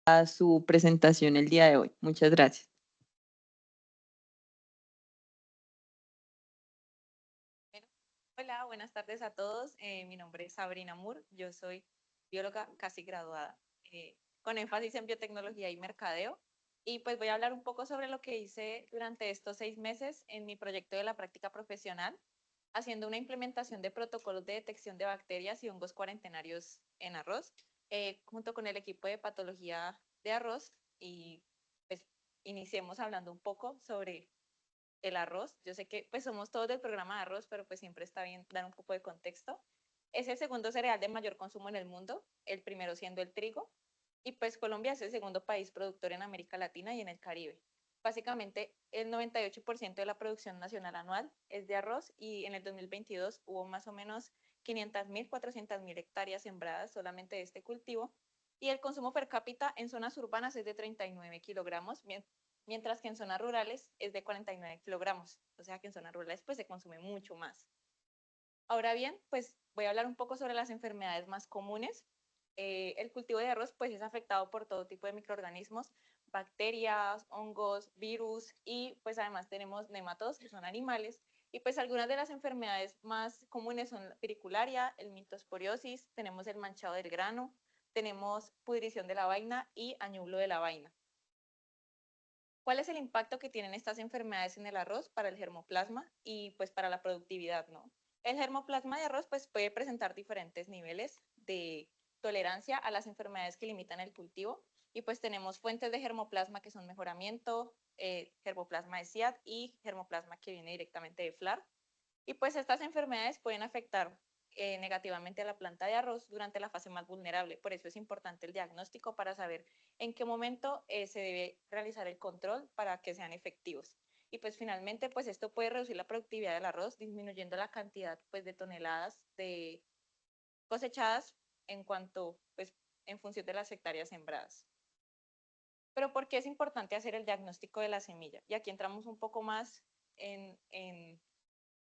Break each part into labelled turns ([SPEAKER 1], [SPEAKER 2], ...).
[SPEAKER 1] a su presentación el día de hoy. Muchas gracias.
[SPEAKER 2] Bueno, hola, buenas tardes a todos. Mi nombre es Sabrina Moore. Yo soy bióloga casi graduada, con énfasis en biotecnología y mercadeo. Y pues voy a hablar un poco sobre lo que hice durante estos 6 meses en mi proyecto de la práctica profesional, haciendo una implementación de protocolos de detección de bacterias y hongos cuarentenarios en arroz, junto con el equipo de patología de arroz. Y pues iniciemos hablando un poco sobre el arroz. Yo sé que pues somos todos del programa de arroz, pero pues siempre está bien dar un poco de contexto. Es el segundo cereal de mayor consumo en el mundo, el primero siendo el trigo, y pues Colombia es el segundo país productor en América Latina y en el Caribe. Básicamente, el 98% de la producción nacional anual es de arroz y en el 2022 hubo más o menos 500.000, 400.000 hectáreas sembradas solamente de este cultivo y el consumo per cápita en zonas urbanas es de 39 kilogramos, mientras que en zonas rurales es de 49 kilogramos, o sea que en zonas rurales pues se consume mucho más. Ahora bien, pues voy a hablar un poco sobre las enfermedades más comunes. El cultivo de arroz pues es afectado por todo tipo de microorganismos, bacterias, hongos, virus y pues además tenemos nematodos que son animales y pues algunas de las enfermedades más comunes son la piricularia, el mitosporiosis, tenemos el manchado del grano, tenemos pudrición de la vaina y añulo de la vaina. ¿Cuál es el impacto que tienen estas enfermedades en el arroz para el germoplasma y pues para la productividad, ¿no? El germoplasma de arroz pues puede presentar diferentes niveles de tolerancia a las enfermedades que limitan el cultivo y pues tenemos fuentes de germoplasma que son mejoramiento, germoplasma de CIAD y germoplasma que viene directamente de FLAR. Y pues estas enfermedades pueden afectar negativamente a la planta de arroz durante la fase más vulnerable. Por eso es importante el diagnóstico para saber en qué momento se debe realizar el control para que sean efectivos. Y pues finalmente, pues esto puede reducir la productividad del arroz, disminuyendo la cantidad pues de toneladas de cosechadas en cuanto, pues en función de las hectáreas sembradas. Pero ¿por qué es importante hacer el diagnóstico de la semilla? Y aquí entramos un poco más en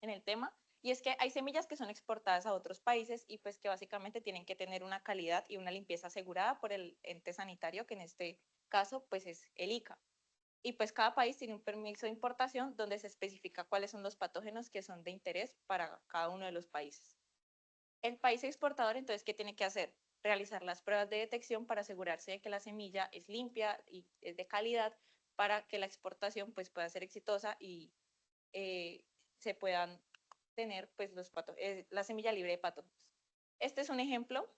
[SPEAKER 2] el tema, y es que hay semillas que son exportadas a otros países y pues que básicamente tienen que tener una calidad y una limpieza asegurada por el ente sanitario, que en este caso pues es el ICA. Y pues cada país tiene un permiso de importación donde se especifica cuáles son los patógenos que son de interés para cada uno de los países. El país exportador entonces, ¿qué tiene que hacer? Realizar las pruebas de detección para asegurarse de que la semilla es limpia y es de calidad para que la exportación pues pueda ser exitosa y se puedan tener pues la semilla libre de patógenos. Este es un ejemplo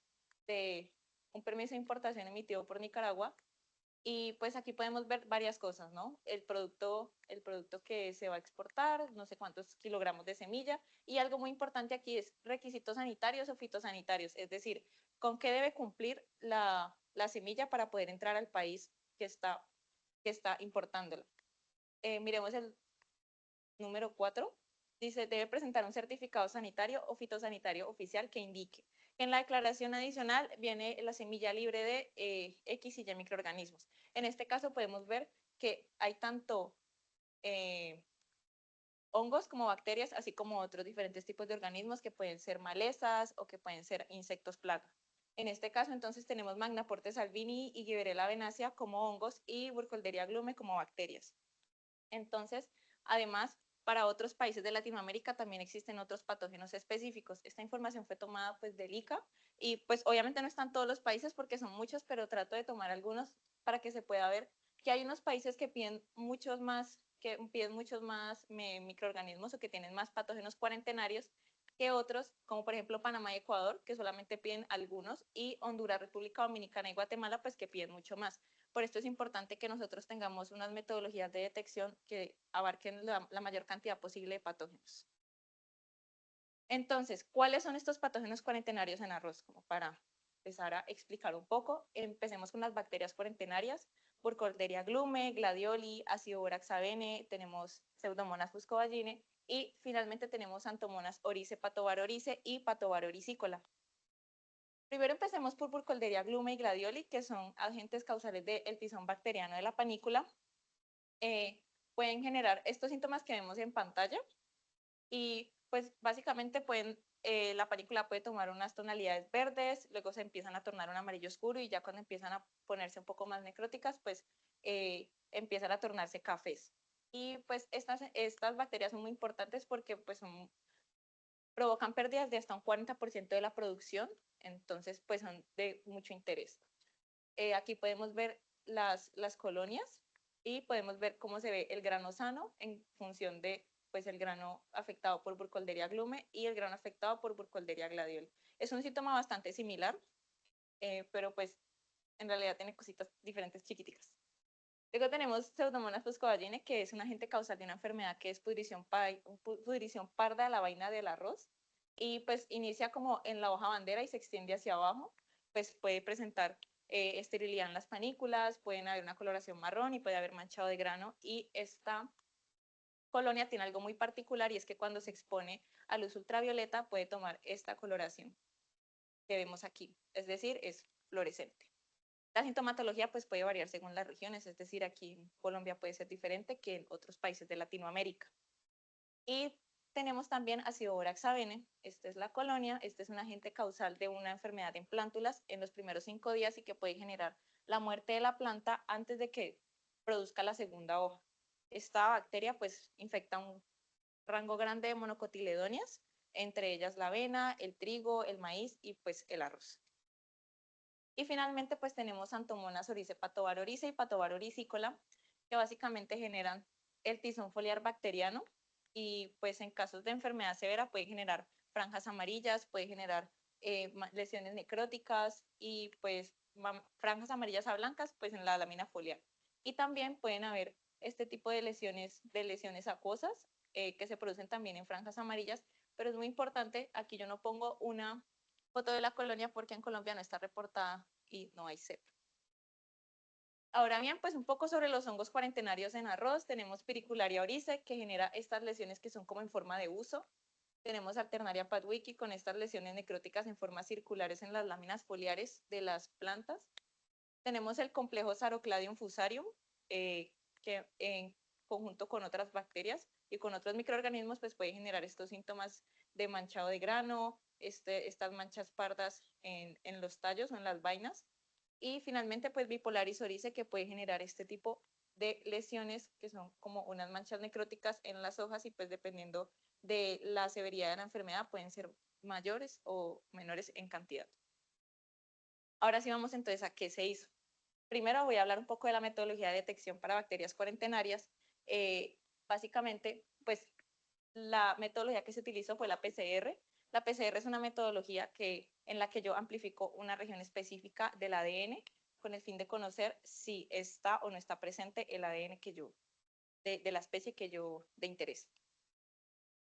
[SPEAKER 2] de un permiso de importación emitido por Nicaragua y pues aquí podemos ver varias cosas, ¿no? El producto que se va a exportar, no sé cuántos kilogramos de semilla y algo muy importante aquí es requisitos sanitarios o fitosanitarios, es decir, con qué debe cumplir la semilla para poder entrar al país que está importándola. Miremos el número 4 dice, debe presentar un certificado sanitario o fitosanitario oficial que indique que en la declaración adicional viene la semilla libre de X y Y microorganismos. En este caso podemos ver que hay tanto eh, hongos como bacterias, así como otros diferentes tipos de organismos que pueden ser malezas o que pueden ser insectos plaga. En este caso, entonces, tenemos Magnaporte salvini y Gibberella venacia como hongos y Burkholderia glume como bacterias. Entonces, además, para otros países de Latinoamérica también existen otros patógenos específicos. Esta información fue tomada pues del ICA y pues obviamente no están todos los países porque son muchos, pero trato de tomar algunos para que se pueda ver que hay unos países que piden muchos más microorganismos o que tienen más patógenos cuarentenarios que otros, como por ejemplo Panamá y Ecuador, que solamente piden algunos, y Honduras, República Dominicana y Guatemala, pues que piden mucho más. Por esto es importante que nosotros tengamos unas metodologías de detección que abarquen la mayor cantidad posible de patógenos. Entonces, ¿cuáles son estos patógenos cuarentenarios en arroz? Como para empezar a explicar un poco, empecemos con las bacterias cuarentenarias, Burkholderia glume, Gladioli, Acidoborax avene, tenemos Pseudomonas fuscovagine y finalmente tenemos Xanthomonas orice, Patovar orice y Patovar orisícola. Primero empecemos por Burkholderia glume y Gladioli, que son agentes causales del tizón bacteriano de la panícula. Eh, Pueden generar estos síntomas que vemos en pantalla y pues básicamente pueden la panícula puede tomar unas tonalidades verdes, luego se empiezan a tornar un amarillo oscuro y ya cuando empiezan a ponerse un poco más necróticas, pues empiezan a tornarse cafés. Y pues estas bacterias son muy importantes porque pues provocan pérdidas de hasta un 40% de la producción, entonces pues son de mucho interés. Aquí podemos ver las colonias y podemos ver cómo se ve el grano sano en función de pues el grano afectado por Burkholderia glume y el grano afectado por Burkholderia gladioli. Es un síntoma bastante similar, pero pues en realidad tiene cositas diferentes chiquiticas. Luego tenemos Pseudomonas fuscovaginae, que es un agente causal de una enfermedad que es pudrición parda de la vaina del arroz y pues inicia como en la hoja bandera y se extiende hacia abajo, pues puede presentar esterilidad en las panículas, pueden haber una coloración marrón y puede haber manchado de grano y esta colonia tiene algo muy particular y es que cuando se expone a luz ultravioleta puede tomar esta coloración que vemos aquí, es decir, es fluorescente. La sintomatología pues puede variar según las regiones, es decir, aquí en Colombia puede ser diferente que en otros países de Latinoamérica. Y tenemos también ácido boraxabene, esta es la colonia, este es un agente causal de una enfermedad en plántulas en los primeros 5 días y que puede generar la muerte de la planta antes de que produzca la segunda hoja. Esta bacteria pues infecta un rango grande de monocotiledonias, entre ellas la avena, el trigo, el maíz y pues el arroz. Y finalmente, pues tenemos Xanthomonas oryzae patovar-oryzae y patovar-oryzicola, que básicamente generan el tizón foliar bacteriano y pues en casos de enfermedad severa puede generar franjas amarillas, puede generar lesiones necróticas y pues franjas amarillas a blancas pues en la lámina foliar. Y también pueden haber este tipo de lesiones acuosas que se producen también en franjas amarillas, pero es muy importante, aquí yo no pongo una foto de la colonia porque en Colombia no está reportada y no hay cepa. Ahora bien, pues un poco sobre los hongos cuarentenarios en arroz. Tenemos Piricularia oryzae, que genera estas lesiones que son como en forma de uso. Tenemos Alternaria padwicki con estas lesiones necróticas en formas circulares en las láminas foliares de las plantas. Tenemos el complejo Sarocladium fusarium, que en conjunto con otras bacterias y con otros microorganismos, pues puede generar estos síntomas de manchado de grano, estas manchas pardas en los tallos o en las vainas. Y finalmente, pues Bipolaris oryzae, que puede generar este tipo de lesiones que son como unas manchas necróticas en las hojas y pues dependiendo de la severidad de la enfermedad pueden ser mayores o menores en cantidad. Ahora sí vamos entonces a qué se hizo. Primero voy a hablar un poco de la metodología de detección para bacterias cuarentenarias. Básicamente, pues la metodología que se utilizó fue la PCR. La PCR es una metodología en la que yo amplifico una región específica del ADN con el fin de conocer si está o no está presente el ADN de la especie de interés.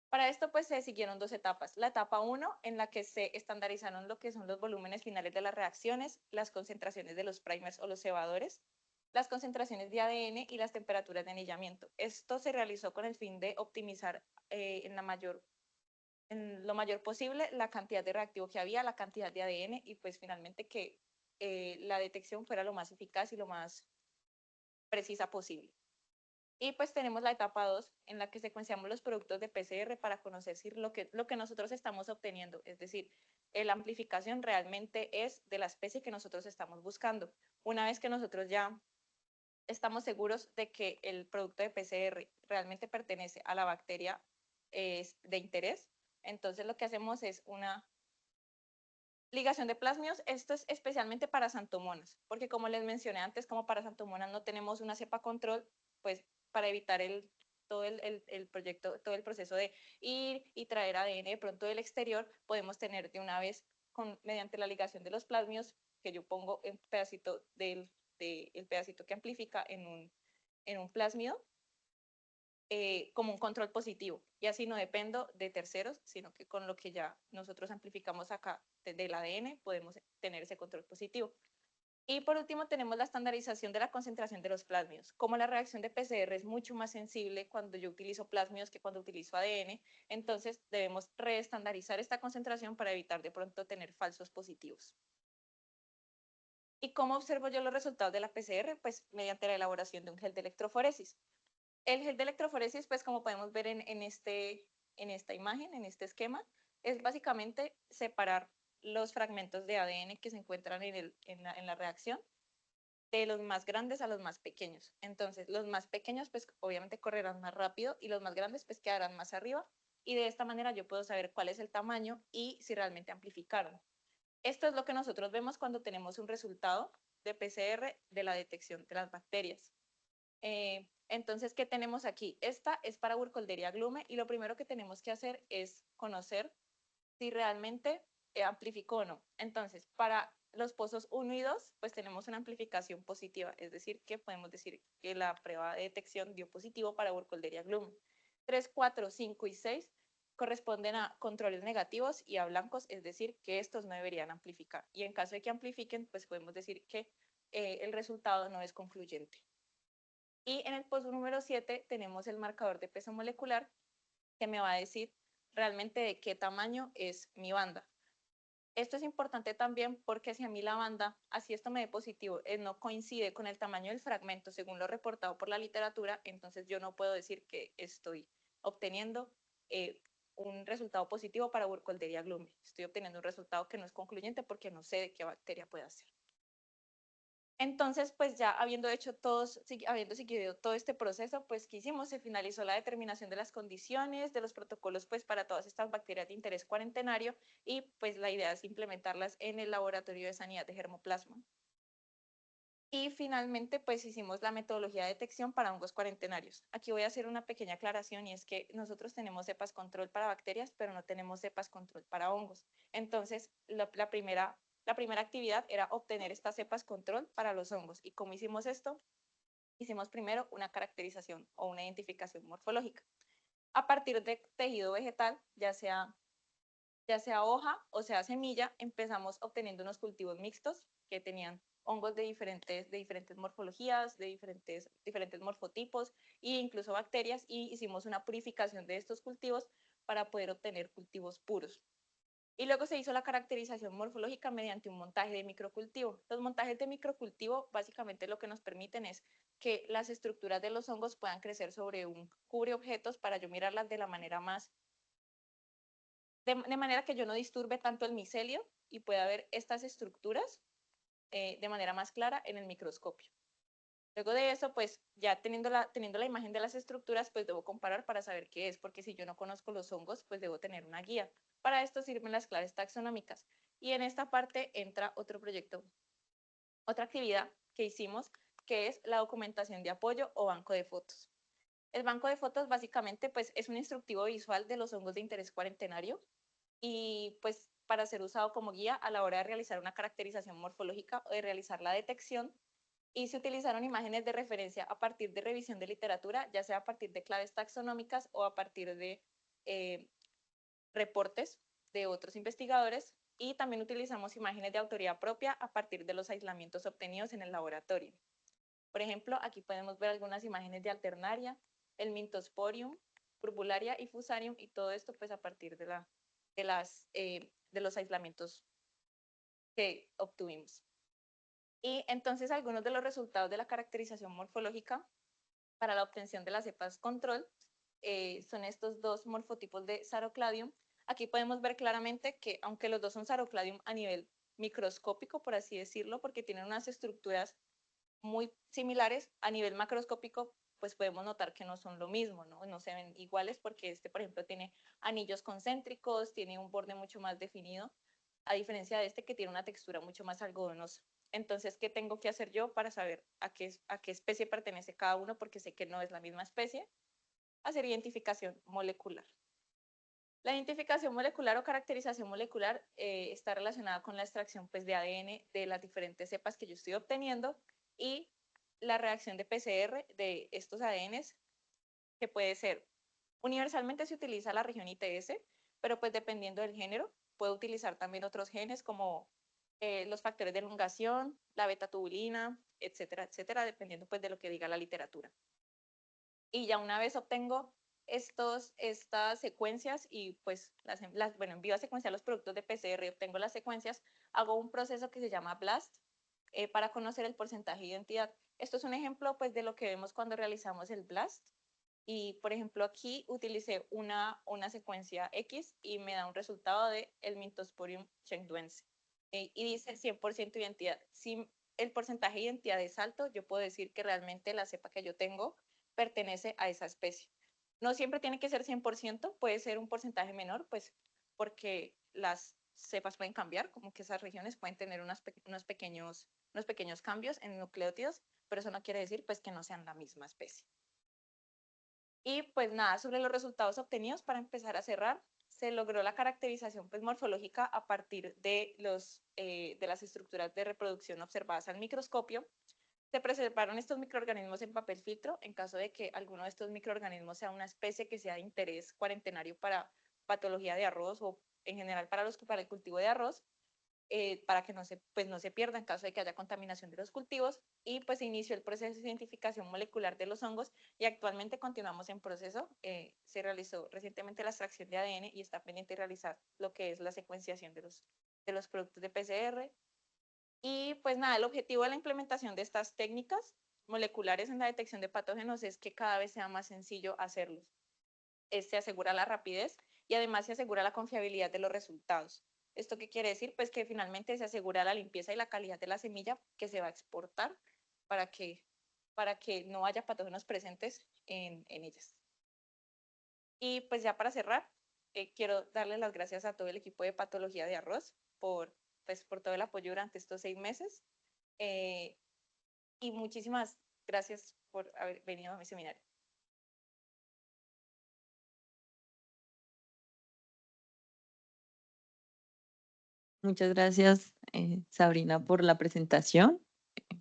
[SPEAKER 2] Para esto, pues se siguieron 2 etapas. La etapa 1, en la que se estandarizaron lo que son los volúmenes finales de las reacciones, las concentraciones de los primers o los cebadores, las concentraciones de ADN y las temperaturas de anillamiento. Esto se realizó con el fin de optimizar en lo mayor posible la cantidad de reactivo que había, la cantidad de ADN y pues finalmente que la detección fuera lo más eficaz y lo más precisa posible. Y pues tenemos la etapa 2 en la que secuenciamos los productos de PCR para conocer si lo que nosotros estamos obteniendo, es decir, la amplificación realmente es de la especie que nosotros estamos buscando. Una vez que nosotros ya estamos seguros de que el producto de PCR realmente pertenece a la bacteria de interés, entonces lo que hacemos es una ligación de plasmios. Esto es especialmente para Xanthomonas, porque como les mencioné antes, como para Xanthomonas no tenemos una cepa control, pues para evitar todo el proceso de ir y traer ADN de pronto del exterior, podemos tener de una vez, mediante la ligación de los plasmios, que yo pongo un pedacito el pedacito que amplifica en un plásmido, como un control positivo. Y así no dependo de terceros, sino que con lo que ya nosotros amplificamos acá del ADN podemos tener ese control positivo. Y por último tenemos la estandarización de la concentración de los plásmidos. Como la reacción de PCR es mucho más sensible cuando yo utilizo plásmidos que cuando utilizo ADN, entonces debemos reestandarizar esta concentración para evitar de pronto tener falsos positivos. ¿Y cómo observo yo los resultados de la PCR? Pues mediante la elaboración de un gel de electroforesis. El gel de electroforesis, pues como podemos ver en esta imagen, en este esquema, es básicamente separar los fragmentos de ADN que se encuentran en la reacción de los más grandes a los más pequeños. Entonces, los más pequeños, pues obviamente correrán más rápido y los más grandes, pues quedarán más arriba. Y de esta manera yo puedo saber cuál es el tamaño y si realmente amplificaron. Esto es lo que nosotros vemos cuando tenemos un resultado de PCR de la detección de las bacterias. Entonces, ¿qué tenemos aquí? Esta es para Burkholderia glume y lo primero que tenemos que hacer es conocer si realmente amplificó o no. Entonces, para los pozos 1 y 2, pues tenemos una amplificación positiva, es decir, que podemos decir que la prueba de detección dio positivo para Burkholderia glume. 3, 4, 5 y 6 corresponden a controles negativos y a blancos, es decir, que estos no deberían amplificar. Y en caso de que amplifiquen, pues podemos decir que el resultado no es concluyente. Y en el pozo número 7 tenemos el marcador de peso molecular que me va a decir realmente de qué tamaño es mi banda. Esto es importante también porque si a mí la banda, así esto me dé positivo, no coincide con el tamaño del fragmento según lo reportado por la literatura, entonces yo no puedo decir que estoy obteniendo un resultado positivo para Burkholderia glume. Estoy obteniendo un resultado que no es concluyente porque no sé de qué bacteria puede ser. Entonces, pues ya habiendo hecho todos, habiendo seguido todo este proceso, pues ¿qué hicimos? Se finalizó la determinación de las condiciones, de los protocolos, pues para todas estas bacterias de interés cuarentenario y pues la idea es implementarlas en el laboratorio de sanidad de germoplasma. Y finalmente, pues hicimos la metodología de detección para hongos cuarentenarios. Aquí voy a hacer una pequeña aclaración y es que nosotros tenemos cepas control para bacterias, pero no tenemos cepas control para hongos. Entonces, la primera actividad era obtener estas cepas control para los hongos. ¿Y cómo hicimos esto? Hicimos primero una caracterización o una identificación morfológica. A partir de tejido vegetal, ya sea hoja o sea semilla, empezamos obteniendo unos cultivos mixtos que tenían hongos de diferentes morfologías, de diferentes morfotipos e incluso bacterias y hicimos una purificación de estos cultivos para poder obtener cultivos puros. Y luego se hizo la caracterización morfológica mediante un montaje de microcultivo. Los montajes de microcultivo básicamente lo que nos permiten es que las estructuras de los hongos puedan crecer sobre un cubre objetos para yo mirarlas de la manera de manera que yo no disturbe tanto el micelio y pueda ver estas estructuras de manera más clara en el microscopio. Luego de eso, pues ya teniendo la imagen de las estructuras, pues debo comparar para saber qué es, porque si yo no conozco los hongos, pues debo tener una guía. Para esto sirven las claves taxonómicas. Y en esta parte entra otro proyecto, otra actividad que hicimos, que es la documentación de apoyo o banco de fotos. El banco de fotos básicamente pues es un instructivo visual de los hongos de interés cuarentenario y pues para ser usado como guía a la hora de realizar una caracterización morfológica o de realizar la detección y se utilizaron imágenes de referencia a partir de revisión de literatura, ya sea a partir de claves taxonómicas o a partir de eh, reportes de otros investigadores y también utilizamos imágenes de autoría propia a partir de los aislamientos obtenidos en el laboratorio. Por ejemplo, aquí podemos ver algunas imágenes de alternaria, el Mintosporium, Purpuraria y Fusarium y todo esto pues a partir de los aislamientos que obtuvimos. Y entonces algunos de los resultados de la caracterización morfológica para la obtención de las cepas control son estos dos morfotipos de Sarocladium. Aquí podemos ver claramente que aunque los dos son Sarocladium a nivel microscópico, por así decirlo, porque tienen unas estructuras muy similares, a nivel macroscópico, pues podemos notar que no son lo mismo, ¿no? No se ven iguales porque este, por ejemplo, tiene anillos concéntricos, tiene un borde mucho más definido, a diferencia de este que tiene una textura mucho más algodonosa. Entonces, ¿qué tengo que hacer yo para saber a qué especie pertenece cada uno? Porque sé que no es la misma especie. Hacer identificación molecular. La identificación molecular o caracterización molecular está relacionada con la extracción pues, de ADN de las diferentes cepas que yo estoy obteniendo y la reacción de PCR de estos ADNs, que puede ser, universalmente se utiliza la región ITS, pero pues dependiendo del género, puedo utilizar también otros genes como los factores de elongación, la beta-tubulina, etcétera, etcétera, dependiendo pues de lo que diga la literatura. Y ya una vez obtengo estas secuencias y pues bueno, envío a secuenciar los productos de PCR y obtengo las secuencias, hago un proceso que se llama BLAST para conocer el porcentaje de identidad. Esto es un ejemplo pues de lo que vemos cuando realizamos el BLAST. Y, por ejemplo, aquí utilicé una secuencia X y me da un resultado de el Mintosporium chengduense. Y dice 100% identidad. Si el porcentaje de identidad es alto, yo puedo decir que realmente la cepa que yo tengo pertenece a esa especie. No siempre tiene que ser 100%, puede ser un porcentaje menor, pues porque las cepas pueden cambiar, como que esas regiones pueden tener unos pequeños cambios en nucleótidos, pero eso no quiere decir pues que no sean la misma especie. Y pues nada, sobre los resultados obtenidos, para empezar a cerrar, se logró la caracterización pues, morfológica a partir de las estructuras de reproducción observadas al microscopio. Se preservaron estos microorganismos en papel filtro en caso de que alguno de estos microorganismos sea una especie que sea de interés cuarentenario para patología de arroz o en general para el cultivo de arroz. Para que no se pierda en caso de que haya contaminación de los cultivos, y pues se inició el proceso de identificación molecular de los hongos y actualmente continuamos en proceso. Se realizó recientemente la extracción de ADN y está pendiente de realizar lo que es la secuenciación de los productos de PCR. Y pues nada, el objetivo de la implementación de estas técnicas moleculares en la detección de patógenos es que cada vez sea más sencillo hacerlos. Se asegura la rapidez y además se asegura la confiabilidad de los resultados. ¿Esto qué quiere decir? Pues que finalmente se asegura la limpieza y la calidad de la semilla que se va a exportar para que, no haya patógenos presentes en ellas. Y pues ya para cerrar, quiero darle las gracias a todo el equipo de patología de arroz por todo el apoyo durante estos 6 meses. Y muchísimas gracias por haber venido a mi seminario.
[SPEAKER 1] Muchas gracias, Sabrina, por la presentación.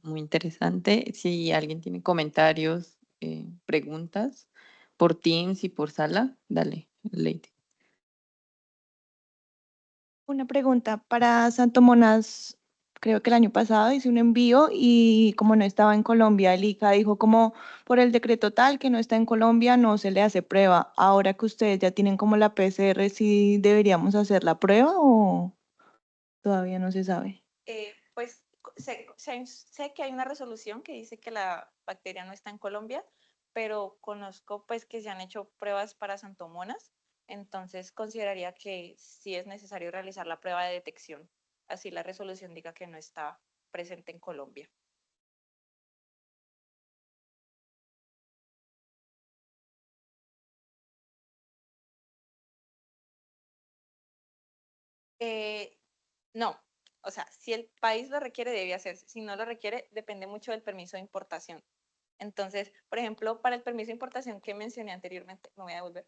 [SPEAKER 1] Muy interesante. Si alguien tiene comentarios, preguntas por Teams y por sala, dale, Lady.
[SPEAKER 3] Una pregunta para Santo Monas. Creo que el año pasado hice un envío y como no estaba en Colombia, el ICA dijo como por el decreto tal que no está en Colombia no se le hace prueba. Ahora que ustedes ya tienen como la PCR, ¿sí deberíamos hacer la prueba o todavía no se sabe?
[SPEAKER 2] Pues sé que hay una resolución que dice que la bacteria no está en Colombia, pero conozco pues que se han hecho pruebas para santomonas, entonces consideraría que sí es necesario realizar la prueba de detección, así la resolución diga que no está presente en Colombia. No, o sea, si el país lo requiere, debe hacerse. Si no lo requiere, depende mucho del permiso de importación. Entonces, por ejemplo, para el permiso de importación que mencioné anteriormente, me voy a devolver.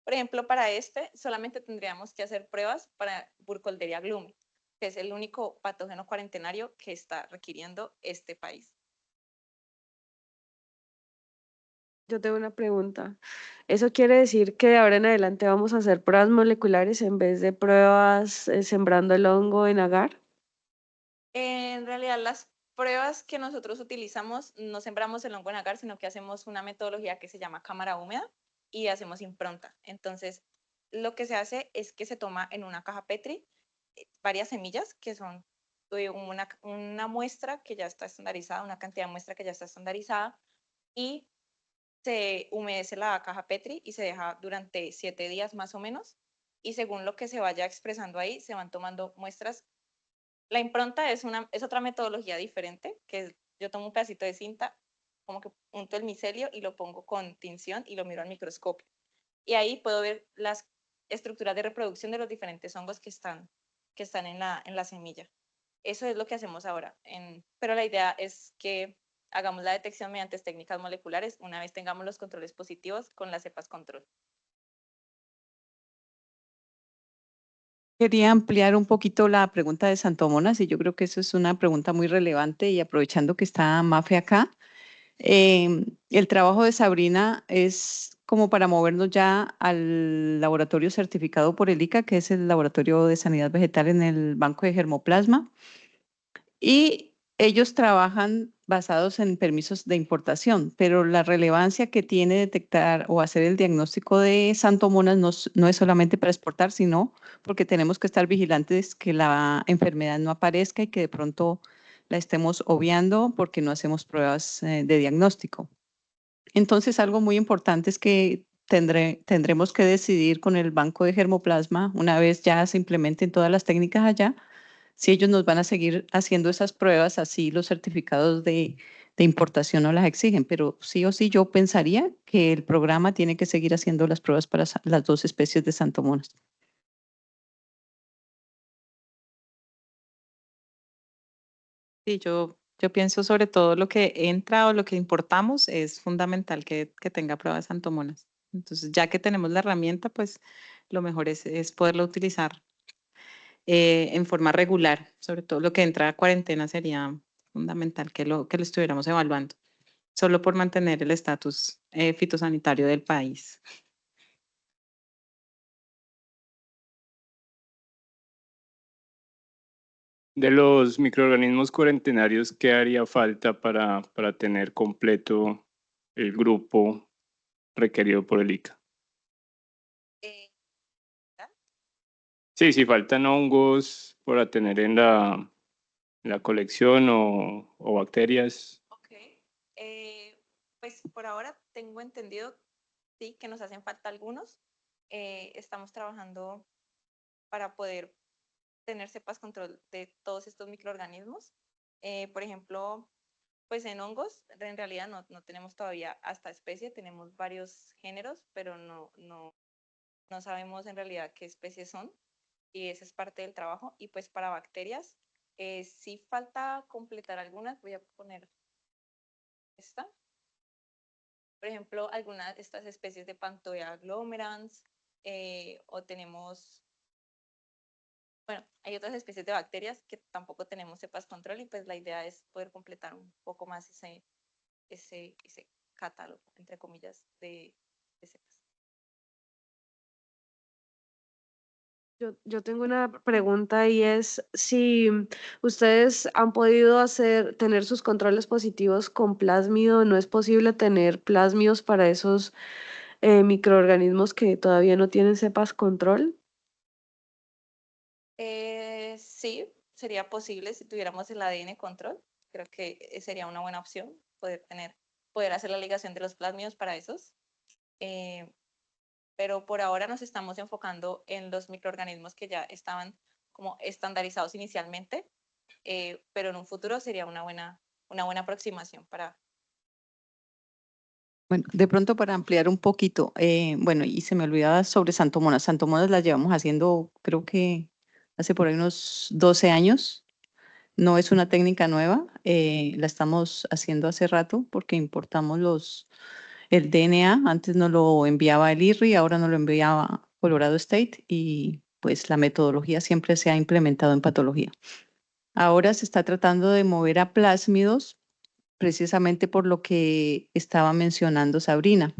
[SPEAKER 2] Por ejemplo, para este solamente tendríamos que hacer pruebas para Burkholderia glumi, que es el único patógeno cuarentenario que está requiriendo este país.
[SPEAKER 4] Yo tengo una pregunta. ¿Eso quiere decir que de ahora en adelante vamos a hacer pruebas moleculares en vez de pruebas sembrando el hongo en agar?
[SPEAKER 2] En realidad, las pruebas que nosotros utilizamos no sembramos el hongo en agar, sino que hacemos una metodología que se llama cámara húmeda y hacemos impronta. Entonces, lo que se hace es que se toma en una caja Petri varias semillas que son una muestra que ya está estandarizada, una cantidad de muestra que ya está estandarizada, y se humedece la caja Petri y se deja durante 7 días más o menos, y según lo que se vaya expresando ahí, se van tomando muestras. La impronta es otra metodología diferente, que yo tomo un pedacito de cinta, como que unto el micelio y lo pongo con tinción y lo miro al microscopio. Y ahí puedo ver las estructuras de reproducción de los diferentes hongos que están en la semilla. Eso es lo que hacemos ahora. Pero la idea es que hagamos la detección mediante técnicas moleculares una vez tengamos los controles positivos con las cepas control.
[SPEAKER 5] Quería ampliar un poquito la pregunta de Santomonas y yo creo que eso es una pregunta muy relevante y aprovechando que está Mafe acá, el trabajo de Sabrina es como para movernos ya al laboratorio certificado por el ICA, que es el Laboratorio de Sanidad Vegetal en el Banco de Germoplasma, y ellos trabajan basados en permisos de importación, pero la relevancia que tiene detectar o hacer el diagnóstico de Santomonas no es solamente para exportar, sino porque tenemos que estar vigilantes que la enfermedad no aparezca y que de pronto la estemos obviando porque no hacemos pruebas de diagnóstico. Entonces, algo muy importante es que tendremos que decidir con el banco de germoplasma, una vez ya se implementen todas las técnicas allá, si ellos nos van a seguir haciendo esas pruebas, así los certificados de importación no las exigen, pero sí o sí yo pensaría que el programa tiene que seguir haciendo las pruebas para las dos especies de Santomonas.
[SPEAKER 6] Sí, yo pienso sobre todo lo que entra o lo que importamos es fundamental que tenga pruebas santomonas. Entonces, ya que tenemos la herramienta, pues lo mejor es poderla utilizar en forma regular. Sobre todo lo que entra a cuarentena sería fundamental que lo estuviéramos evaluando, solo por mantener el estatus fitosanitario del país.
[SPEAKER 7] De los microorganismos cuarentenarios, ¿qué haría falta para tener completo el grupo requerido por el ICA? Sí, si faltan hongos para tener en la colección o bacterias.
[SPEAKER 2] Ok. Pues por ahora tengo entendido, sí, que nos hacen falta algunos. Estamos trabajando para poder tener cepas control de todos estos microorganismos. Por ejemplo, pues en hongos, en realidad no tenemos todavía hasta especie, tenemos varios géneros, pero no sabemos en realidad qué especies son, y ese es parte del trabajo. Y pues para bacterias, sí falta completar algunas, voy a poner esta. Por ejemplo, algunas de estas especies de Panthoea agglomerans, o tenemos, bueno, hay otras especies de bacterias que tampoco tenemos cepas control, y pues la idea es poder completar un poco más ese catálogo, entre comillas, de cepas.
[SPEAKER 4] Yo tengo una pregunta y es si ustedes han podido tener sus controles positivos con plásmido, ¿no es posible tener plásmidos para esos microorganismos que todavía no tienen cepas control?
[SPEAKER 2] Sí, sería posible si tuviéramos el ADN control. Creo que sería una buena opción poder hacer la ligación de los plásmidos para esos. Pero por ahora nos estamos enfocando en los microorganismos que ya estaban como estandarizados inicialmente, pero en un futuro sería una buena aproximación para...
[SPEAKER 5] Bueno, de pronto para ampliar un poquito, bueno, y se me olvidaba sobre Santomonas. Santomonas las llevamos haciendo, creo que hace por ahí unos 12 años. No es una técnica nueva, la estamos haciendo hace rato porque importamos el DNA. Antes nos lo enviaba el IRRI, ahora nos lo enviaba Colorado State, y pues la metodología siempre se ha implementado en patología. Ahora se está tratando de mover a plásmidos precisamente por lo que estaba mencionando Sabrina,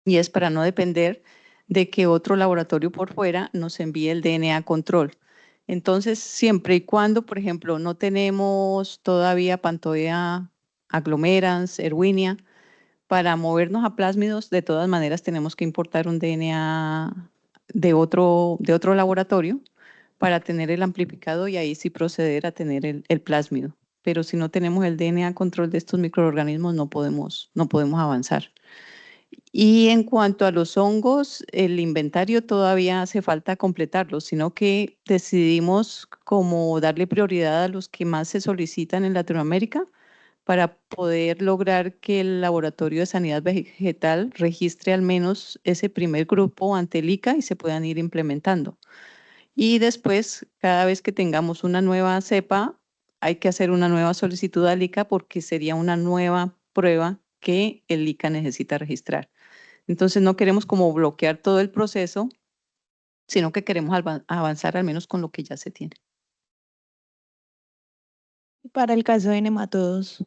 [SPEAKER 5] y es para no depender de que otro laboratorio por fuera nos envíe el DNA control. Entonces, siempre y cuando, por ejemplo, no tenemos todavía Panthoea agglomerans, Erwinia, para movernos a plásmidos, de todas maneras tenemos que importar un DNA de otro laboratorio para tener el amplificado y ahí sí proceder a tener el plásmido. Pero si no tenemos el DNA control de estos microorganismos, no podemos avanzar. Y en cuanto a los hongos, el inventario todavía hace falta completarlo, sino que decidimos como darle prioridad a los que más se solicitan en Latinoamérica para poder lograr que el Laboratorio de Sanidad Vegetal registre al menos ese primer grupo ante el ICA y se puedan ir implementando. Y después, cada vez que tengamos una nueva cepa, hay que hacer una nueva solicitud al ICA porque sería una nueva prueba que el ICA necesita registrar. Entonces no queremos como bloquear todo el proceso, sino que queremos avanzar al menos con lo que ya se tiene.
[SPEAKER 3] Para el caso de nematodos,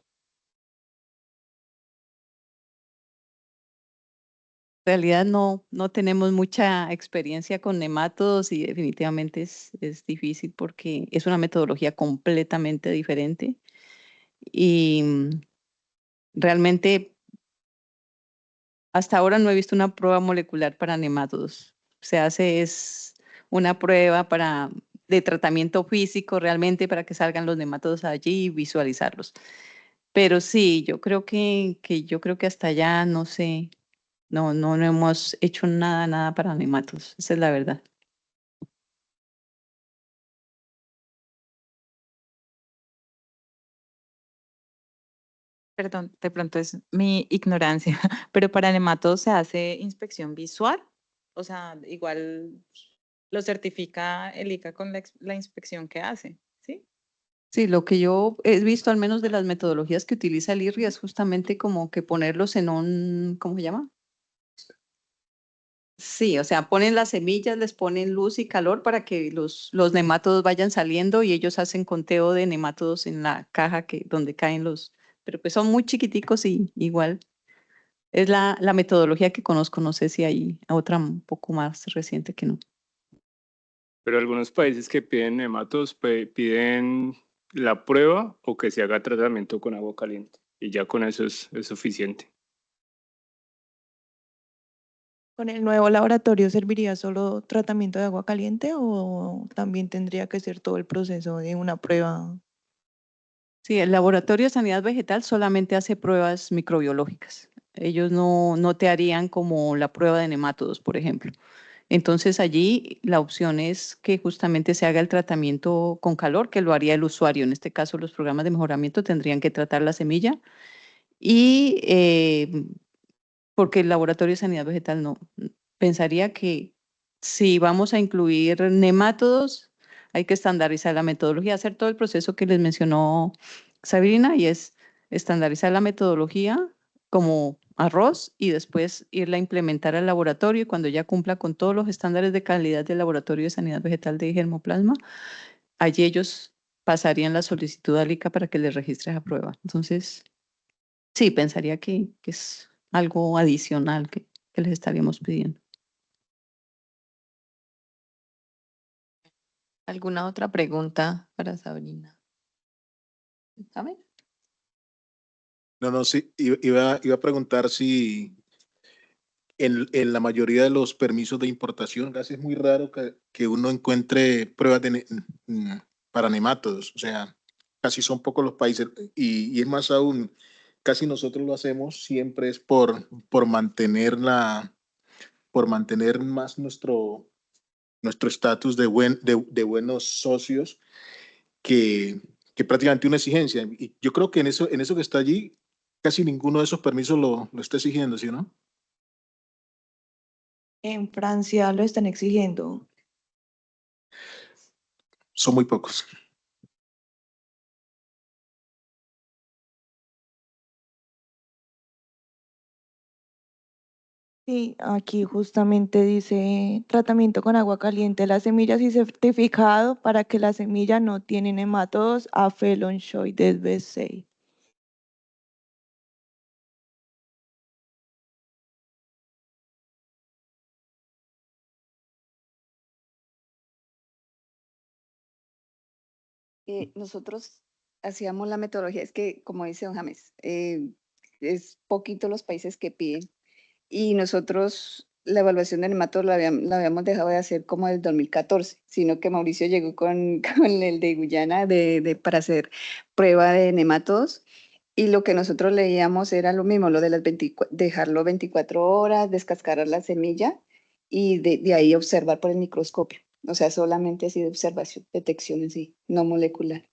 [SPEAKER 5] En realidad no tenemos mucha experiencia con nematodos y definitivamente es difícil porque es una metodología completamente diferente y realmente hasta ahora no he visto una prueba molecular para nematodos. Se hace es una prueba para de tratamiento físico realmente para que salgan los nematodos allí y visualizarlos. Pero sí, yo creo que hasta allá no sé, no hemos hecho nada para nematodos, esa es la verdad.
[SPEAKER 6] Perdón, de pronto es mi ignorancia, pero para nematodos se hace inspección visual, o sea, igual lo certifica el ICA con la inspección que hace, ¿sí?
[SPEAKER 5] Sí, lo que yo he visto al menos de las metodologías que utiliza el IRRI es justamente como que ponerlos en un, ¿cómo se llama? Sí, o sea, ponen las semillas, les ponen luz y calor para que los nematodos vayan saliendo y ellos hacen conteo de nematodos en la caja donde caen pero pues son muy chiquiticos y igual es la metodología que conozco, no sé si hay otra un poco más reciente que no.
[SPEAKER 7] Pero algunos países que piden nematos piden la prueba o que se haga tratamiento con agua caliente. Y ya con eso es suficiente.
[SPEAKER 3] ¿Con el nuevo laboratorio serviría solo tratamiento de agua caliente o también tendría que ser todo el proceso de una prueba?
[SPEAKER 5] Sí, el Laboratorio de Sanidad Vegetal solamente hace pruebas microbiológicas. Ellos no te harían como la prueba de nematodos, por ejemplo. Entonces allí la opción es que justamente se haga el tratamiento con calor, que lo haría el usuario. En este caso, los programas de mejoramiento tendrían que tratar la semilla y porque el Laboratorio de Sanidad Vegetal no. Pensaría que si vamos a incluir nemátodos, hay que estandarizar la metodología, hacer todo el proceso que les mencionó Sabrina y es estandarizar la metodología como arroz y después irla a implementar al laboratorio y cuando ya cumpla con todos los estándares de calidad del Laboratorio de Sanidad Vegetal de Germoplasma, allí ellos pasarían la solicitud al ICA para que les registre esa prueba. Entonces, sí, pensaría que es algo adicional que les estaríamos pidiendo.
[SPEAKER 1] ¿Alguna otra pregunta para Sabrina? ¿Saben?
[SPEAKER 8] No, sí, iba a preguntar si en la mayoría de los permisos de importación casi es muy raro que uno encuentre pruebas para nemátodos. O sea, casi son pocos los países y es más aún, casi nosotros lo hacemos siempre es por mantener por mantener más nuestro estatus de buenos socios que prácticamente una exigencia. Y yo creo que en eso que está allí, casi ninguno de esos permisos lo está exigiendo, ¿sí o no?
[SPEAKER 3] En Francia lo están exigiendo.
[SPEAKER 8] Son muy pocos.
[SPEAKER 3] Sí, aquí justamente dice tratamiento con agua caliente las semillas y certificado para que la semilla no tiene nematodos a Felon Shoy del B6.
[SPEAKER 9] Nosotros hacíamos la metodología, es que como dice don James, es poquito los países que piden y nosotros la evaluación de nematodos la habíamos dejado de hacer como del 2014, sino que Mauricio llegó con el de Guyana para hacer prueba de nematodos y lo que nosotros leíamos era lo mismo, lo de dejarlo 24 horas, descascarar la semilla y de ahí observar por el microscopio. O sea, solamente así de observación, detección en sí, no molecular.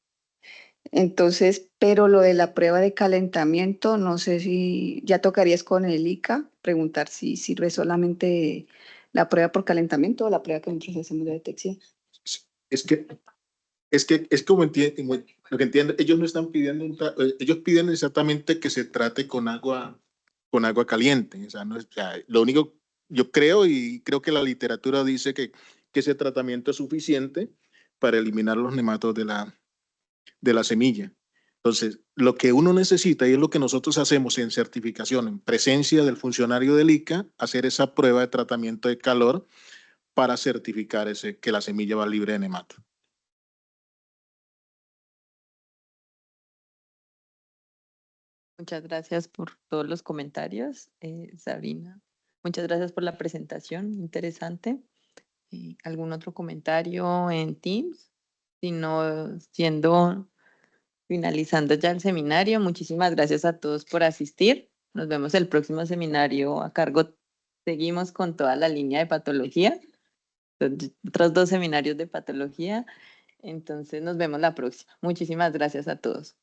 [SPEAKER 9] Entonces, pero lo de la prueba de calentamiento, no sé si ya tocarías con el ICA preguntar si sirve solamente la prueba por calentamiento o la prueba que nosotros hacemos de detección.
[SPEAKER 8] Es que, es como lo que entiendo, ellos no están pidiendo, ellos piden exactamente que se trate con agua caliente. O sea, no, o sea, lo único, yo creo y creo que la literatura dice que ese tratamiento es suficiente para eliminar los nematos de la semilla. Entonces, lo que uno necesita, y es lo que nosotros hacemos en certificación, en presencia del funcionario del ICA, hacer esa prueba de tratamiento de calor para certificar que la semilla va libre de nemato.
[SPEAKER 1] Muchas gracias por todos los comentarios, Sabrina. Muchas gracias por la presentación, interesante. ¿Algún otro comentario en Teams? Sino finalizando ya el seminario, muchísimas gracias a todos por asistir. Nos vemos el próximo seminario a cargo. Seguimos con toda la línea de patología, otros 2 seminarios de patología. Entonces nos vemos la próxima. Muchísimas gracias a todos.